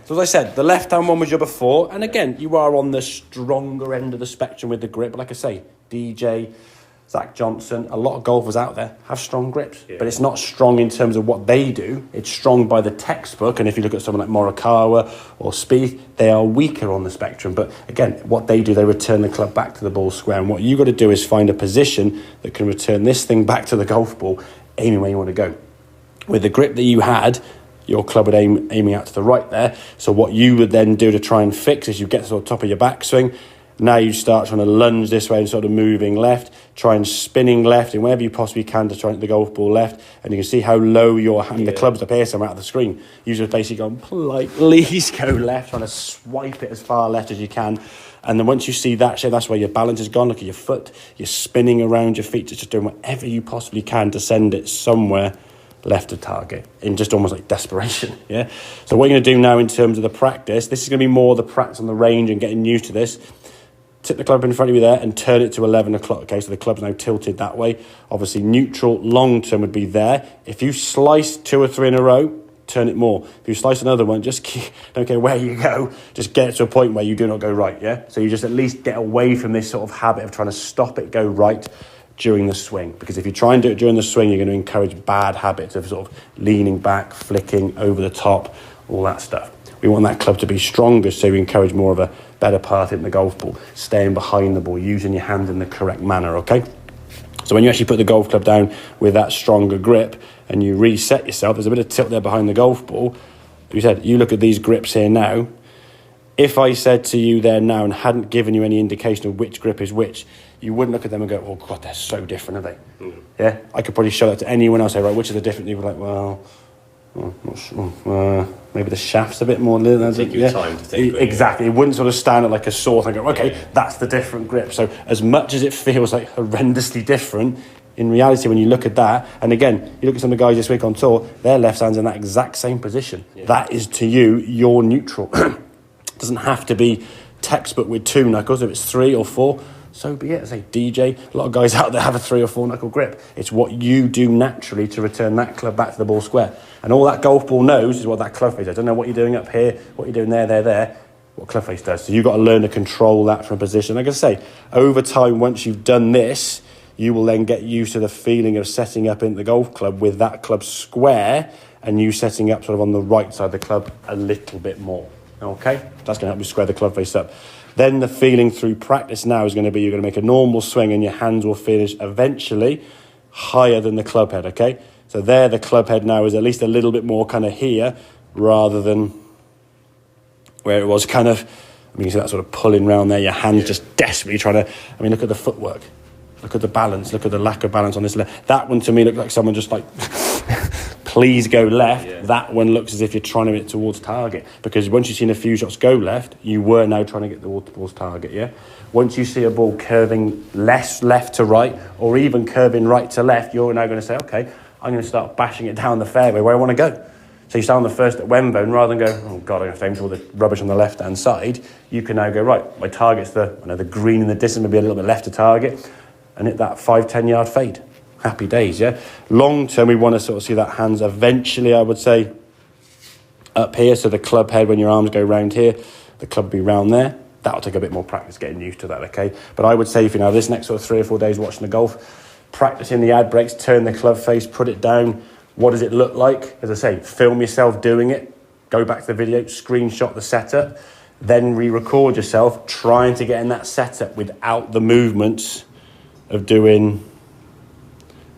So as I said, the left-hand one was your before. And again, you are on the stronger end of the spectrum with the grip. But like I say, DJ, Zach Johnson, a lot of golfers out there have strong grips. Yeah. But it's not strong in terms of what they do. It's strong by the textbook. And if you look at someone like Morikawa or Spieth, they are weaker on the spectrum. But again, what they do, they return the club back to the ball square. And what you got to do is find a position that can return this thing back to the golf ball, aiming where you want to go. With the grip that you had, your club would aiming out to the right there. So what you would then do to try and fix is you get to the top of your backswing. Now you start trying to lunge this way and sort of moving left, try and spinning left and wherever you possibly can to try and hit the golf ball left. And you can see how low your hand, the club's up here somewhere out of the screen. You just basically go, please go left, trying to swipe it as far left as you can. And then once you see that shape, that's where your balance is gone. Look at your foot, you're spinning around your feet, just doing whatever you possibly can to send it somewhere left of target in just almost like desperation. Yeah. So what you're going to do now in terms of the practice, this is going to be more the practice on the range and getting used to this. Tip the club in front of you there and turn it to 11 o'clock. Okay, so the club's now tilted that way. Obviously neutral long term would be there. If you slice 2 or 3 in a row, turn it more. If you slice another one, just don't care where you go, just get to a point where you do not go right. Yeah. So you just at least get away from this sort of habit of trying to stop it go right during the swing, because if you try and do it during the swing, you're going to encourage bad habits of sort of leaning back, flicking over the top, all that stuff. We want that club to be stronger, so we encourage more of a better path in the golf ball, staying behind the ball, using your hand in the correct manner, okay? So when you actually put the golf club down with that stronger grip and you reset yourself, there's a bit of tilt there behind the golf ball. You said, you look at these grips here now. If I said to you there now and hadn't given you any indication of which grip is which, you wouldn't look at them and go, oh, God, they're so different, are they? Mm. Yeah? I could probably show that to anyone else. Say, right, which are the different? You'd be like, well, not sure. Maybe the shaft's a bit more... Take your time to think. Exactly. It wouldn't sort of stand at like a sore thing and go, okay, that's the different grip. So as much as it feels like horrendously different, in reality, when you look at that, and again, you look at some of the guys this week on tour, their left hand's in that exact same position. Yeah. That is, to you, your neutral. It doesn't have to be textbook with 2 knuckles. If it's 3 or 4, so be it. Say DJ, a lot of guys out there have a 3 or 4 knuckle grip. It's what you do naturally to return that club back to the ball square. And all that golf ball knows is what that club face does. I don't know what you're doing up here, what you're doing there, what club face does. So you've got to learn to control that from a position. Like I say, over time, once you've done this, you will then get used to the feeling of setting up in the golf club with that club square and you setting up sort of on the right side of the club a little bit more. Okay? That's going to help you square the club face up. Then the feeling through practice now is going to be you're going to make a normal swing and your hands will finish eventually higher than the club head, okay? So there the club head now is at least a little bit more kind of here rather than where it was kind of, I mean, you see that sort of pulling around there, your hands just desperately trying to, I mean, look at the footwork. Look at the balance. Look at the lack of balance on this left. That one to me looked like someone just like, please go left. Yeah. That one looks as if you're trying to hit towards target. Because once you've seen a few shots go left, you were now trying to get towards target, yeah? Once you see a ball curving less left to right, or even curving right to left, you're now going to say, okay, I'm going to start bashing it down the fairway where I want to go. So you start on the first at Wembone, rather than go, oh God, I'm going to aim to all the rubbish on the left-hand side, you can now go, right, my target's the green in the distance, maybe a little bit left to target, and hit that 5-10 yard fade. Happy days, yeah? Long term, we want to sort of see that hands eventually, I would say, up here. So the club head, when your arms go round here, the club will be round there. That'll take a bit more practice getting used to that, okay? But I would say if you know this next sort of 3 or 4 days watching the golf, practicing the ad breaks, turn the club face, put it down. What does it look like? As I say, film yourself doing it. Go back to the video, screenshot the setup, then re-record yourself trying to get in that setup without the movements of doing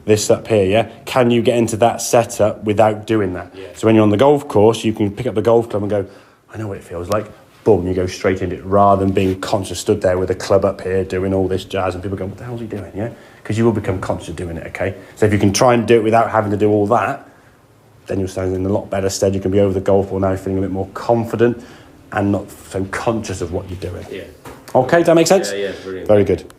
this up here, yeah? Can you get into that setup without doing that? Yeah. So when you're on the golf course, you can pick up the golf club and go, I know what it feels like. Boom, you go straight into it rather than being conscious stood there with a club up here doing all this jazz and people go, what the hell's he doing, yeah? Because you will become conscious of doing it, okay? So if you can try and do it without having to do all that, then you'll stand in a lot better stead. You can be over the golf ball now feeling a bit more confident and not so conscious of what you're doing. Yeah. Okay, does that make sense? Yeah, brilliant. Very good.